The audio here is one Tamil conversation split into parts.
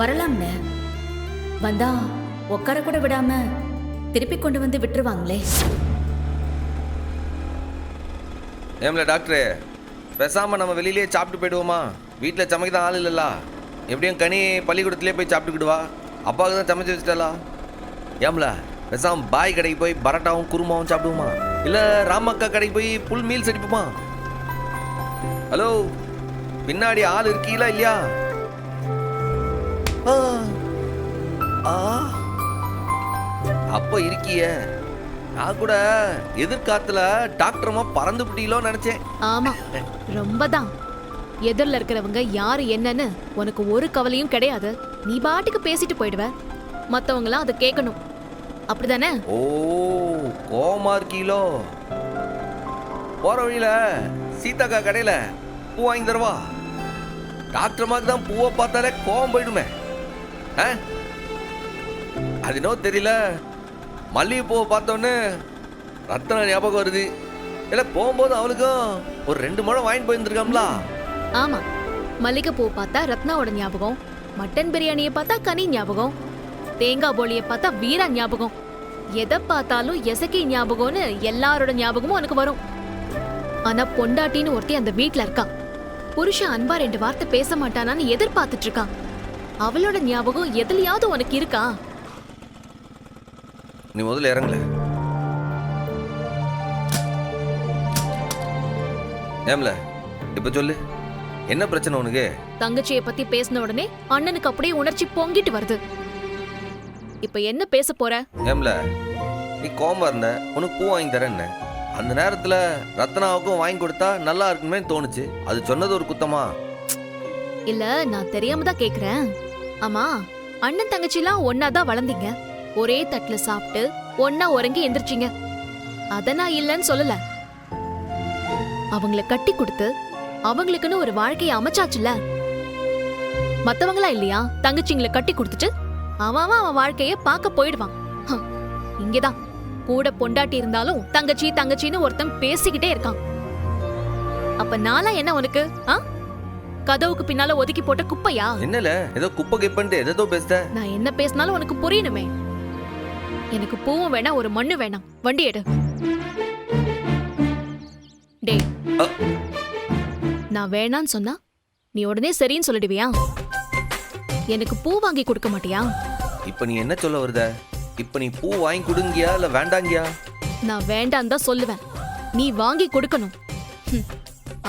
வரலாம்ல. வந்தா உட்கார கூட விடாம திருப்பி கொண்டு வந்து விட்டுருவாங்களே. ஏம்ல டாக்டரு, பேசாமல் நம்ம வெளியிலேயே சாப்பிட்டு போயிடுவோமா? வீட்டில் சமைக்க தான் ஆள் இல்லைல்ல. எப்படியும் கனி பள்ளிக்கூடத்துலேயே போய் சாப்பிட்டுக்கிடுவா. அப்பாவுக்கு தான் சமைச்சு வச்சுட்டாளா? ஏம்ல பேசாம பாய் கடைக்கு போய் பரோட்டாவும் குருமாவும் சாப்பிடுவோமா? இல்லை ராமக்கா கடைக்கு போய் புல் மீல்ஸ் அடிப்போமா? ஹலோ, பின்னாடி ஆள் இருக்கீங்களா இல்லையா? ஆ, ஆ, அப்போ இருக்கிய. நான் கூட எதிர்காலத்துல டாக்டரமா பறந்து விட்டீங்களோ நினைச்சேன். ஆமா, ரொம்ப தான். எதிரில் இருக்கிறவங்க யாரு என்னன்னு உனக்கு ஒரு கவலையும் கிடையாது. நீ பாட்டுக்கு பேசிட்டு போயிடுவ. மத்தவங்களாம் அதை கேட்கணும், அப்படிதானே? ஓ, கோமா இருக்கீங்களோ? போற வழியில சீதாக்கா கடையில பூ வாங்கி தரவா? டாக்டர் மாதிரி தான் பூவை பார்த்தாலே கோவம் போயிடுமே. அது என்னோ தெரியல, மல்லிகை பூவை பார்த்தோன்னு ரத்தன ஞாபகம் வருது. இல்ல போகும்போது அவளுக்கும் ஒரு 2 முழம் வாங்கிட்டு போயிருந்துருக்காங்களா? ஆமா, மல்லிகை பூ பார்த்தா ரத்னாவோட ஞாபகம், மட்டன் பிரியாணியை பார்த்தா கனி ஞாபகம், தேங்காய் போலியை பார்த்தா வீரா ஞாபகம். எதை பார்த்தாலும் எசக்கி ஞாபகம்னு எல்லாரோட ஞாபகமும் உனக்கு வரும். ஆனா பொண்டாட்டின்னு ஒருத்தி அந்த வீட்ல இருக்கா. புருஷன் அன்பா 2 வார்த்தை பேச மாட்டானான்னு எதிர்பார்த்துட்டு இருக்கான். அவளோட ஞாபகம் எதுலயாவது உனக்கு இருக்கா? நீ முதல்ல இறங்கல. ஏம்ல இப்ப சொல்லு, என்ன பிரச்சனை உனக்கு? தங்கச்சியை பத்தி பேசின உடனே அண்ணனுக்கு அப்படியே உணர்ச்சி பொங்கிட்டு வருது. இப்ப என்ன பேச போற? ஏம்ல நீ கோமா இருந்த, உனக்கு பூ வாங்கி தரேன்ன. அந்த நேரத்துல ரத்னாவுக்கும் வாங்கி கொடுத்தா நல்லா இருக்குமே தோணுச்சு. அது சொன்னது ஒரு குத்தமா? இல்ல, நான் தெரியாம தான் கேக்குறேன். ஆமா, அண்ணன் தங்கச்சிலாம் ஒன்னாதான் வளர்ந்தீங்க, ஒரே தட்டுல சாப்பிட்டு ஒன்னா உறங்கி எந்திரிச்சிங்க. அத நான் இல்லன்னு சொல்லல. அவங்கள கட்டி கொடுத்து அவங்களுக்குன்னு ஒரு வாழ்க்கையை அமைச்சாச்சுல. மத்தவங்களா இல்லையா தங்கச்சிங்களை கட்டி கொடுத்துட்டு அவன் வாழ்க்கைய பார்க்க போயிடுவான். இங்கதான் கூட பொண்டாட்டி இருந்தாலும் தங்கச்சி தங்கச்சின்னு ஒருத்தன் பேசிக்கிட்டே இருக்கான். அப்ப நாளா என்ன உனக்கு? கதவுக்கு பின்னால ஒதுக்கி போட்ட குப்பையா? என்னல ஏதோ குப்பை கிப்பன்ட்டு ஏதோ பேசுத. நான் என்ன பேசினாலும் உனக்கு புரியணுமே. எனக்கு பூவும் வேணாம், ஒரு மண்ணு வேணாம். வண்டி எடு. டேய், நான் வேணான்னு சொன்னா நீ உடனே சரின்னு சொல்லிடுவியா? எனக்கு பூ வாங்கி கொடுக்க மாட்டியா? இப்ப நீ என்ன சொல்ல வருத? இப்ப நீ பூ வாங்கி கொடுங்கியா இல்ல வேண்டாங்கியா? நான் வேண்டான்னு தான் சொல்லுவேன். நீ வாங்கி கொடுக்கணும்.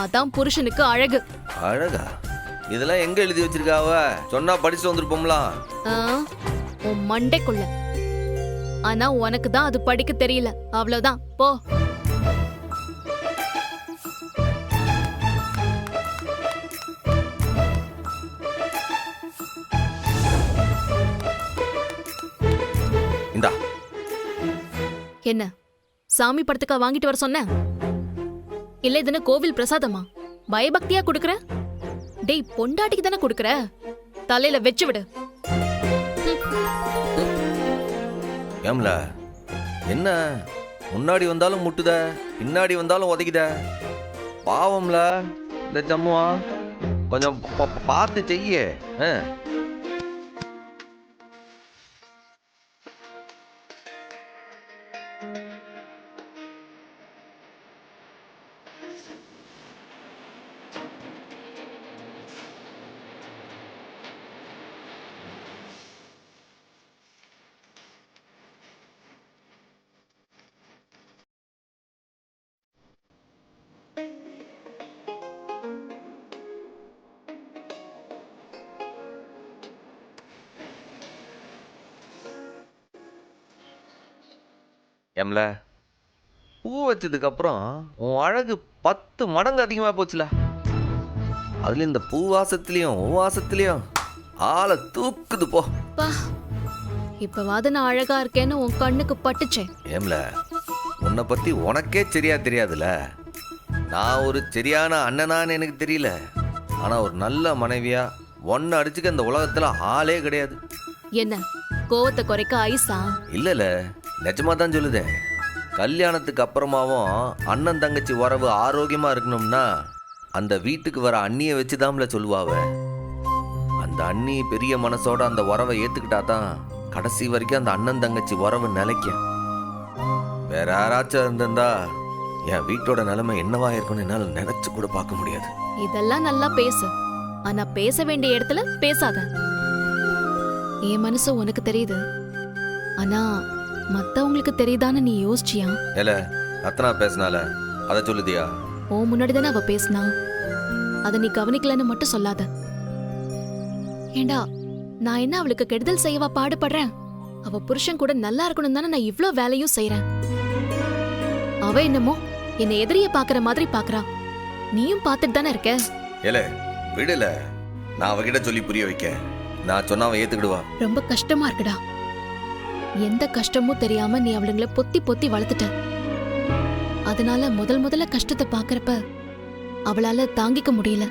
அதான் புருஷனுக்கு அழகு. அழகா? இதெல்லாம் எங்க எழுதி வச்சிருக்காவ? சொன்னா படிச்சு வந்திருப்போம்ல. உன் மண்டைக்குள்ள. ஆனா உனக்கு தான் அது படிக்க தெரியல, அவ்வளவுதான். போ. இந்தா. என்ன சாமி படத்துக்கா வாங்கிட்டு வர சொன்ன? இல்ல இதுன்னு கோவில் பிரசாதமா? பயபக்தியா குடுக்கற? டேய், பொண்டாட்டிக்கு தானே குடுக்கற, தலையில வெச்சு விடு. ஏம்ல என்ன முன்னாடி வந்தாலும் முட்டுத, பின்னாடி வந்தாலும் உதைக்குத. பாவம்ல இந்த ஜம்முவா, கொஞ்சம் பார்த்து செய்ய. ஏம்ல பூ வச்சதுக்கு அப்புறம் உன் அழகு 10 மடங்கு அதிகமா போச்சுல. அதுல இந்த பூ வாசத்திலையும் வாசத்திலையும் ஆளை தூக்குது போ. இப்பவாது நான் அழகா இருக்கேன்னு உன் கண்ணுக்கு பட்டுச்சே. ஏம்ல உன்னை பத்தி உனக்கே சரியா தெரியாதுல. நான் ஒரு சரியான அண்ணனான்னு எனக்கு தெரியல. ஆனா ஒரு நல்ல மனைவியா ஒன்னு அடிச்சுக்க இந்த உலகத்துல ஆளே கிடையாது. என்ன கோவத்தை குறைக்க ஐசா? இல்லல, நிஜமா தான் சொல்லுதேன். கல்யாணத்துக்கு அப்புறமாவும் அண்ணன் தங்கச்சி உறவு ஆரோக்கியமா இருக்கணும்னா அந்த வீட்டுக்கு வர அண்ணியை வச்சுதான்ல சொல்லுவாவ. அந்த அண்ணி பெரிய மனசோட அந்த உறவை ஏத்துக்கிட்டா தான் கடைசி வரைக்கும் அந்த அண்ணன் தங்கச்சி உறவு நிலைக்கும். வேற யாராச்சும் இருந்திருந்தா என் வீட்டோட நிலைமை என்னவா இருக்கும்னு என்னால நினைச்சு கூட பார்க்க முடியாது. இதெல்லாம் நல்லா பேசு, ஆனா பேச வேண்டிய இடத்துல பேசாத. என் மனசு உனக்கு தெரியுது, ஆனா மத்தவங்களுக்கு தெரியுதான்னு நீ யோசிச்சியா? ஏல ரத்னா பேசினால அதை சொல்லுதியா? ஓ முன்னாடி தானே அவ பேசினா, அத நீ கவனிக்கலன்னு மட்டும் சொல்லாத. ஏண்டா நான் என்ன அவளுக்கு கெடுதல் செய்யவா பாடுபடுறேன்? அவ புருஷன் கூட நல்லா இருக்கணும் தானே நான் இவ்ளோ வேலையும் செய்யறேன். அவ என்னமோ என்னை எதிரிய பாக்குற மாதிரி பாக்குறா. நீயும் பாத்துட்டு தானே இருக்க. ஏல விடல, நான் அவகிட்ட சொல்லி புரிய வைக்க. நான் சொன்னா அவ ஏத்துக்கிடுவா. ரொம்ப கஷ்டமா இருக்குடா. எந்த கஷ்டமும் தெரியாம நீ அவளுங்களை பொத்தி பொத்தி வளர்த்துட்ட. அதனால முதல்ல கஷ்டத்தை பாக்குறப்ப அவளால தாங்கிக்க முடியல.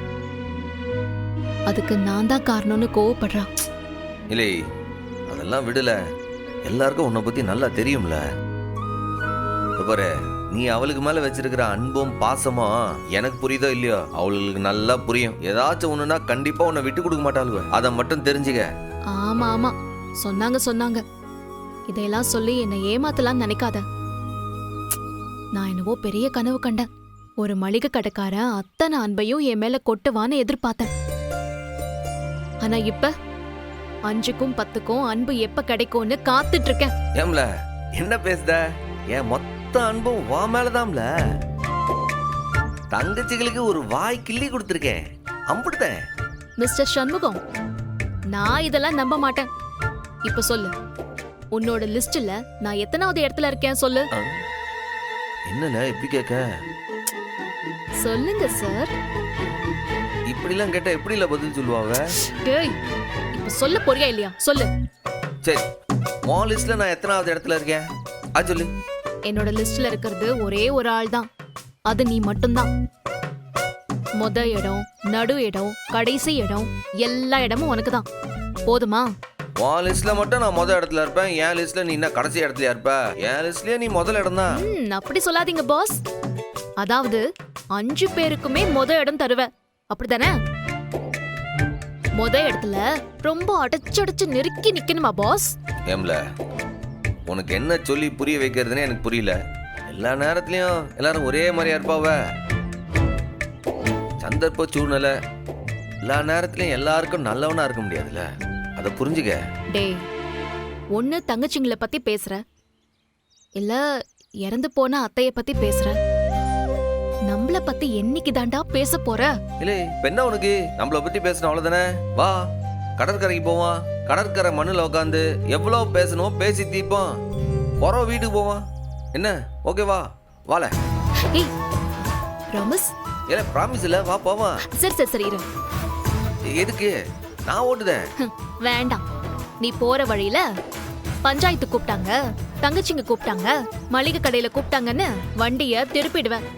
அதுக்கு நான் தான் காரணம்னு கோவப்படுறா. இல்லை அதெல்லாம் விடல, எல்லாருக்கும் உன்னை பத்தி நல்லா தெரியும்ல. பாரு, நீ அவளுக்கு மேல வச்சிருக்கிற அன்பும் பாசமும் எனக்கு புரியுதோ இல்லையோ அவளுக்கு நல்லா புரியும். ஏதாச்சும் ஒண்ணுனா கண்டிப்பா உன்னை விட்டு கொடுக்க மாட்டாளுவ. அதை மட்டும் தெரிஞ்சுக்க. ஆமா ஆமா சொன்னாங்க. இதையெல்லாம் சொல்லி என்னை ஏமாத்தலாம்னு நினைக்காத. நான் என்னவோ பெரிய கனவு கண்டேன். ஒரு மளிகை கடைக்காரன் அத்தனை அன்பையும் என் மேல கொட்டுவான்னு எதிர்பார்த்தேன். ஆனா இப்ப 5க்கும் 10க்கும் அன்பு எப்ப கிடைக்கும்னு காத்துட்டு இருக்கேன். ஏம்ல என்ன பேசுத? என் மொத்த அன்பும் வா மேலதான்ல. தங்கச்சிகளுக்கு ஒரு வாய் கிள்ளி கொடுத்துருக்கேன். அம்புடுதேன். மிஸ்டர் சண்முகம், நான் இதெல்லாம் நம்ப மாட்டேன். இப்ப சொல்லு, உன்னோட லிஸ்ட்ல நான் எத்தனாவது இடத்துல இருக்கேன் சொல்லு. என்னல இப்படி கேட்க? சொல்லுங்க சார். இப்படிலாம் கேட்டா எப்படில பதில் சொல்லுவாங்க? டேய், இப்ப சொல்ல போறியா இல்லையா சொல்லு. சரி, உன் லிஸ்ட்ல நான் எத்தனாவது இடத்துல இருக்கேன் அது சொல்லு. என்னோட லிஸ்ட்ல இருக்கிறது ஒரே ஒரு ஆள் தான். அது நீ மட்டும்தான். மொத இடம், நடு இடம், கடைசி இடம், எல்லா இடமும் உனக்கு தான். போதுமா? உன் லிஸ்ட்ல மட்டும் நான் முத இடத்துல இருப்பேன். என் லிஸ்ட்ல நீ என்ன கடைசி இடத்துல இருப்ப? என் லிஸ்ட்லயே நீ முதல் இடம் தான். அப்படி சொல்லாதீங்க பாஸ். அதாவது 5 பேருக்குமே மொத இடம் தருவ, அப்படிதானே? மொத இடத்துல ரொம்ப அடைச்சடைச்சு நெருக்கி நிக்கணுமா பாஸ்? ஏம்ல உனக்கு என்ன சொல்லி புரிய வைக்கிறதுன்னு எனக்கு புரியல. எல்லா நேரத்துலயும் எல்லாரும் ஒரே மாதிரியா இருப்பாவ. சந்தர்ப்ப சூழ்நிலை எல்லா நேரத்துலயும் எல்லாருக்கும் நல்லவனா இருக்க முடியாதுல்ல. அதை புரிஞ்சுக்க. டேய், ஒண்ணு தங்கச்சிங்களை பத்தி பேசுற, இல்ல இறந்து போன அத்தைய பத்தி பேசுற. நம்மள பத்தி என்னைக்கு தாண்டா பேச போற? இல்லை பெண்ணா உனக்கு நம்மள பத்தி பேசணும் அவ்வளவுதானே. வா கடற்கரைக்கு போவான். கடற்கரை மண்ணுல உட்காந்து எவ்வளவு பேசணும் பேசி தீப்போம். போறோம் வீட்டுக்கு போவான். என்ன ஓகேவா? வாழ. ஏய் ப்ராமிஸ்? ஏல ப்ராமிஸ் இல்ல, வா போவான். சரி இரு. எதுக்கு? நான் ஓட்டுதேன். வேண்டாம். நீ போற வழியில பஞ்சாயத்து கூப்பிட்டாங்க, தங்கச்சிங்க கூப்பிட்டாங்க, மளிகை கடையில கூப்பிட்டாங்கன்னு வண்டிய திருப்பிடுவேன்.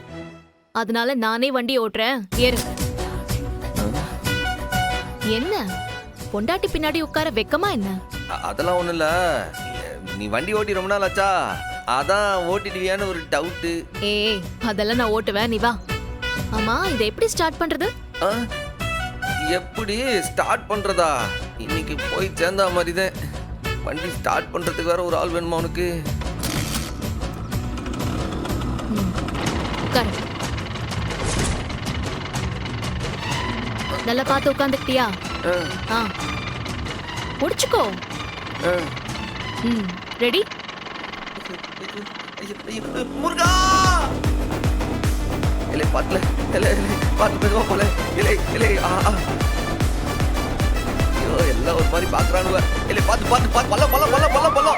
அதனால நானே வண்டி ஓட்டுறேன், ஏறு. என்ன பொண்டாட்டி பின்னாடி உட்கார வெக்கமா என்ன? அதெல்லாம் ஒண்ணும் இல்ல. நீ வண்டி ஓட்டி ரொம்ப நாள் ஆச்சா, அதான் ஓட்டிடுவியான்னு ஒரு டவுட்டு. ஏய் அதெல்லாம் நான் ஓட்டுவேன், நீ வா. ஆமா, இதை எப்படி ஸ்டார்ட் பண்றது? எப்படி ஸ்டார்ட் பண்றதா? இன்னைக்கு போய் சேர்ந்தா மாதிரிதான். வண்டி ஸ்டார்ட் பண்றதுக்கு வேற ஒரு ஆள் வேணுமா உனக்கு? நல்லா பார்த்து உட்காந்துக்கிட்டியா? முடிச்சுக்கோ. ரெடி? முருகா! இல்லை பாத்துல, இல்லை பார்த்து மெதுவா போல. இல்லை ஐயோ எல்லாம் ஒரு மாதிரி பாக்குறானுவ. இல்லை பார்த்து பல்ல.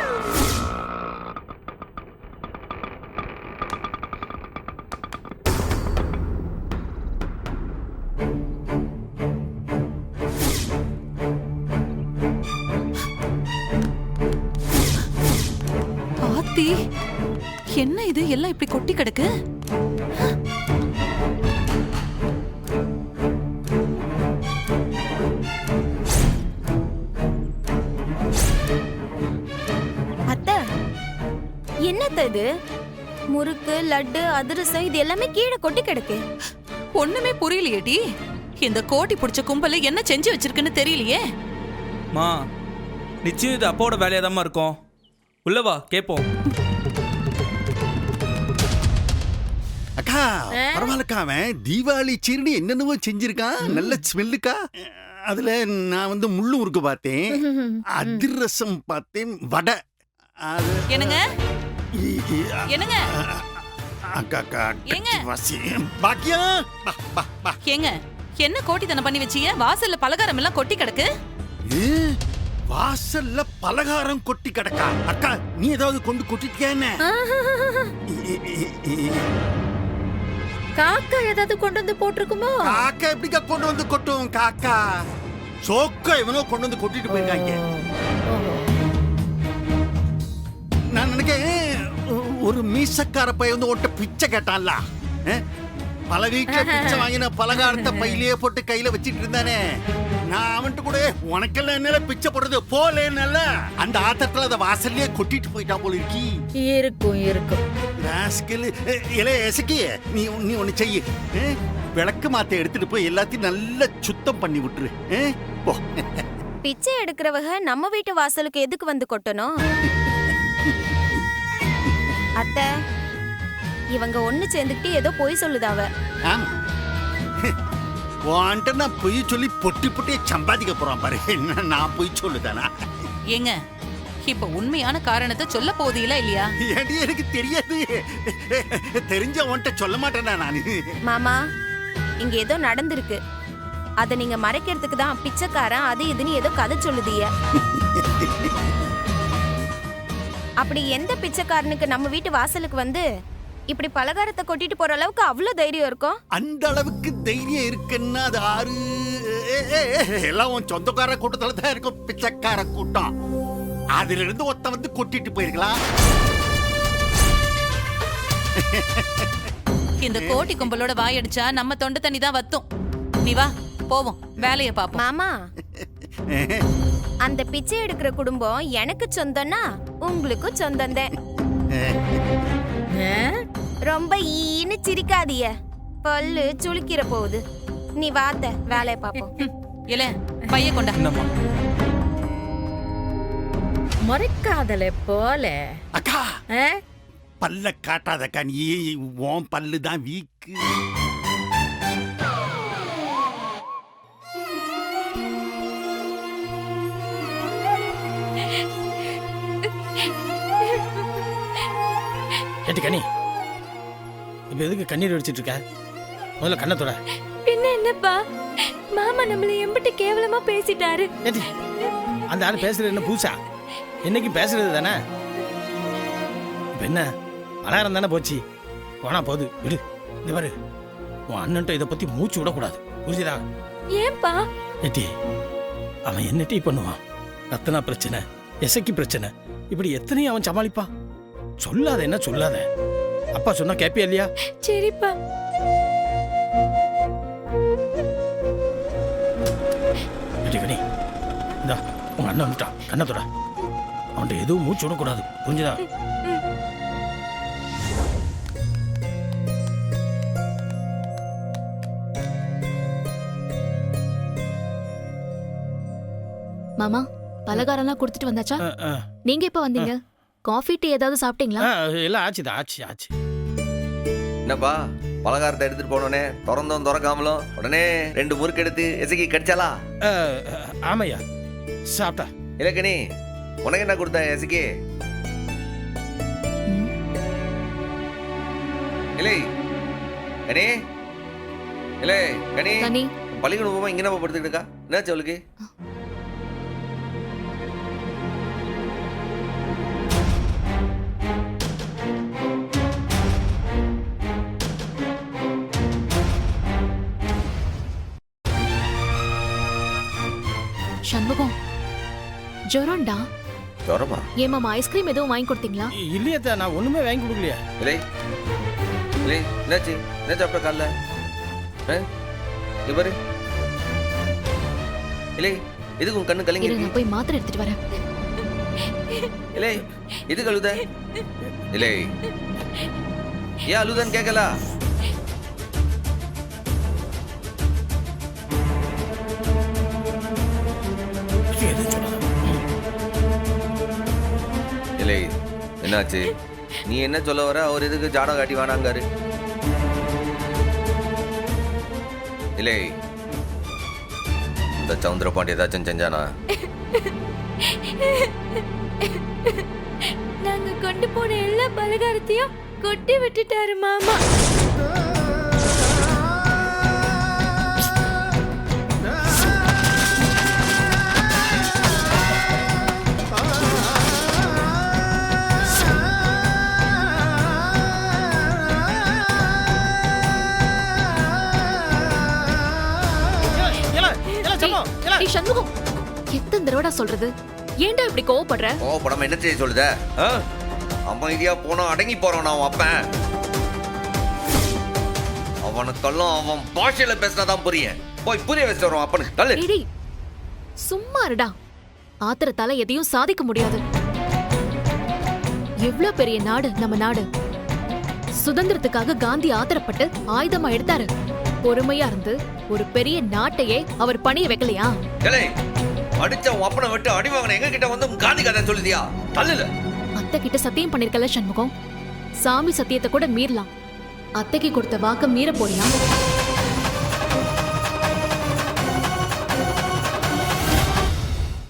ஆத்தி, என்ன இது எல்லாம் இப்படி கொட்டி கிடக்கு? அத்தை, என்னத்த இது? முறுக்கு, லட்டு, அதிரசம் இது எல்லாமே கீழே கொட்டி கிடக்கு. ஒண்ணுமே புரியலையேடி. இந்த கோட்டி பிடிச்ச கும்பல என்ன செஞ்சு வச்சிருக்குன்னு தெரியலையே. மா நிச்சயம் இது அப்பாவோட வேலையாக இருக்கும். உள்ளவா கேட்போம். அக்கா பரவாயில்லக்கா, அவன் தீபாவளி சீரடி என்னென்னவோ செஞ்சிருக்கான். நல்ல ஸ்மெல்லுக்கா. அதுல நான் வந்து முள்ளு முறுக்கு பார்த்தேன், அதிரசம் பார்த்தேன், வடை. என்னங்க என்னங்க அக்கா ஏங்க? பாக்கியா ஏங்க என்ன கோட்டித்தனம் பண்ணி வச்சீங்க? வாசல்ல பலகாரம் எல்லாம் கொட்டி கிடக்கு. வாசல்ல பலகாரம் கொட்டி கிடக்கா? அக்கா நீ ஏதாவது கொண்டு கொட்டிட்டியா என்ன? காக்கா ஏதாவது கொண்டு வந்து போட்டிருக்குமோ? காக்கா எப்படிக்கா கொண்டு வந்து கொட்டும்? காக்கா சோக்கா இவனோ கொண்டு வந்து கொட்டிட்டு போயிருக்காங்க. நான் நினைக்கிறேன் ஒரு மீசக்கார பையன் வந்து ஒட்ட பிச்சை கேட்டான்ல, பல வீட்டுல பிச்சை வாங்கின பலகாரத்தை பையிலேயே போட்டு கையில வச்சிட்டு இருந்தானே. நான் அவன்கிட்ட கூட உனக்கெல்லாம் என்னால பிச்சை போடுறது போலேன்னல்ல, அந்த ஆத்தத்துல அதை வாசல்லையே கொட்டிட்டு போயிட்டா போல இருக்கி. இருக்கும் இருக்கும். நீ ஒண்ணு செய்யு, விளக்கு மாத்த எடுத்துட்டு போய் எல்லாத்தையும் நல்லா சுத்தம் பண்ணி விட்டுரு. போ. பிச்சை எடுக்கிறவங்க நம்ம வீட்டு வாசலுக்கு எதுக்கு வந்து கொட்டணும்? அத்தை, இவங்க ஒண்ணு சேர்ந்துக்கிட்டு ஏதோ பொய் சொல்லுதாவ. ஆமா, உன்கிட்ட நான் பொய் சொல்லி பொட்டி பொட்டியை சம்பாதிக்க போறான் பாரு. நான் பொய் சொல்லுதானா? ஏங்க இப்ப உண்மையான காரணத்தை சொல்ல போதீங்களா இல்லையா? ஏடி எனக்கு தெரியாது, தெரிஞ்ச உன்கிட்ட சொல்ல மாட்டேனா நானு. மாமா, இங்க ஏதோ நடந்திருக்கு. அத நீங்க மறைக்கிறதுக்கு தான் பிச்சைக்காரன் அது இதுன்னு ஏதோ கதை சொல்லுதீங்க. அப்படி எந்த பிச்சைக்காரனுக்கு நம்ம வீட்டு வாசலுக்கு வந்து இப்படி பலகாரத்தை கொட்டிட்டு போற அளவுக்கு அவ்வளவு தைரியம் இருக்கும்? அந்த அளவுக்கு தைரியம் இருக்குன்னா அது ஆறு எல்லாம் உன் சொந்தக்கார கூட்டத்துல தான் இருக்கும். பிச்சைக்கார கூட்டம், அதுல இருந்து ஒருத்த வந்து கொட்டிட்டு போயிருக்கலாம். இந்த கோட்டி கும்பலோட வாயடிச்சா நம்ம தொண்டை தண்ணி தான் வத்தும். நீ வா போவோம், வேலைய பாப்போம். மாமா, அந்த பிச்சை எடுக்கிற குடும்பம் எனக்கு சொந்தம்னா உங்களுக்கு சொந்தம்தான். ரொம்ப ஈன்னு சிரிக்காதீய, பல்லு சுளுக்கிற போகுது. நீ வாத்த வேலைய பாப்போம். இல்ல பைய கொண்டா. முறைக்காதல போல. அக்கா பல்ல காட்டாதக்கா, நீ உன் பல்லு தான் வீக்கு. ஏட்டி கனி, இப்ப எதுக்கு கண்ணீர் வடிச்சிட்டு இருக்க? முதல்ல கண்ணத்தோட. பின்ன என்னப்பா, மாமா நம்மள எம்பிட்டு கேவலமா பேசிட்டாரு. ஏட்டி அந்த ஆள் பேசுறது என்ன புதுசா? என்னைக்கு பேசுறது தானே. இப்ப என்ன பலகாரம் தானே போச்சு, போனா போது விடு. இந்த பாரு, உன் அண்ணன்ட்ட இதை பத்தி மூச்சு விடக்கூடாது, புரிஞ்சுதா? ஏன்பா? ஏட்டி அவன் என்ன டீ பண்ணுவான்? ரத்தனா பிரச்சனை, எசக்கி பிரச்சனை, இப்படி எத்தனையும் அவன் சமாளிப்பான். சொல்லாத என்ன சொல்லாத, அப்பா சொன்னா கேப்பியா இல்லையா? சரிப்பா. கனி இந்தா உங்க அண்ணன் வந்துட்டான், கண்ணத்தோட. அவன்கிட்ட எதுவும் மூச்சு விடக்கூடாது, புரிஞ்சுதா? மாமா, பலகாரம்லாம் கொடுத்துட்டு வந்தாச்சா? நீங்க எப்ப வந்தீங்க? காஃபி டீ ஏதாவது சாப்பிட்டீங்களா? எல்லாம் ஆச்சுதா, ஆச்சு ஆச்சு. என்னப்பா பலகாரத்தை எடுத்துட்டு போனோடனே திறந்தோம் திறக்காமலும் உடனே 2 முறுக்கு எடுத்து எசக்கி கடிச்சாலா? ஆமையா சாப்பிட்டா. இல்ல கனி, உனக்கு என்ன கொடுத்த எசக்கி? இல்லை கனி, இல்லை கனி, பள்ளிக்கூடம் போமா இங்க நம்ம படுத்துக்கிட்டு இருக்கா? என்னாச்சு அவளுக்கு? சண்முகம், ஜொரம்டா. ஜொரமா? ஏன் மாமா, ஐஸ்கிரீம் எதுவும் வாங்கி கொடுத்தீங்களா? இல்லையா, நான் ஒண்ணுமே வாங்கி கொடுக்கலையா. இல்லை இல்லை, என்னாச்சு? என்ன சாப்பிட்ட காலைல? இங்க பாரு. இல்லை எதுக்கு உன் கண்ணு கலங்கி? நான் போய் மாத்திரை எடுத்துட்டு வரேன். இல்லை எதுக்கு அழுத? இல்லை ஏன் அழுதான்னு கேட்கல? என்னாச்சு? நீ என்ன சொல்ல வர? அவர் எதுக்கு ஜாடம் காட்டி வேணாங்காரு? இல்லை, இந்த சவுந்தரபாண்டி ஏதாச்சும் செஞ்சானா? நாங்க கொண்டு போன எல்லா பலகாரத்தையும் கொட்டி விட்டுட்டாரு மாமா. ஏய் சண்முகம், எத்தனை தடவைடா சொல்றது? ஏன்டா இப்படி கோவப்படுற? கோவப்படாம என்ன செய்ய சொல்லுத? அமைதியா போனா அடங்கி போறான் அவன் அப்பன். அவனுக்கெல்லாம் அவன் பாஷையில பேசினாதான் புரியும். போய் புரிய வச்சுட்டு வரும் அப்பனுக்கு. தள்ளு. டேய் சும்மா இருடா. ஆத்திரத்தால எதையும் சாதிக்க முடியாது. எவ்ளோ பெரிய நாடு நம்ம நாடு. சுதந்திரத்துக்காக காந்தி ஆத்திரப்பட்டு ஆயுதமா எடுத்தாரு. பொறுமையா இருந்து ஒரு பெரிய நாட்டையே அவர் பணிய வைக்கலையா? அடிச்ச உன் அப்பனை விட்டு அடி வாங்கின எங்க கிட்ட வந்து காந்தி கதை சொல்லுதியா? தள்ளுல. அத்தை கிட்ட சத்தியம் பண்ணிருக்கல சண்முகம். சாமி சத்தியத்தை கூட மீறலாம். அத்தைக்கு கொடுத்த வாக்க மீற போறியா?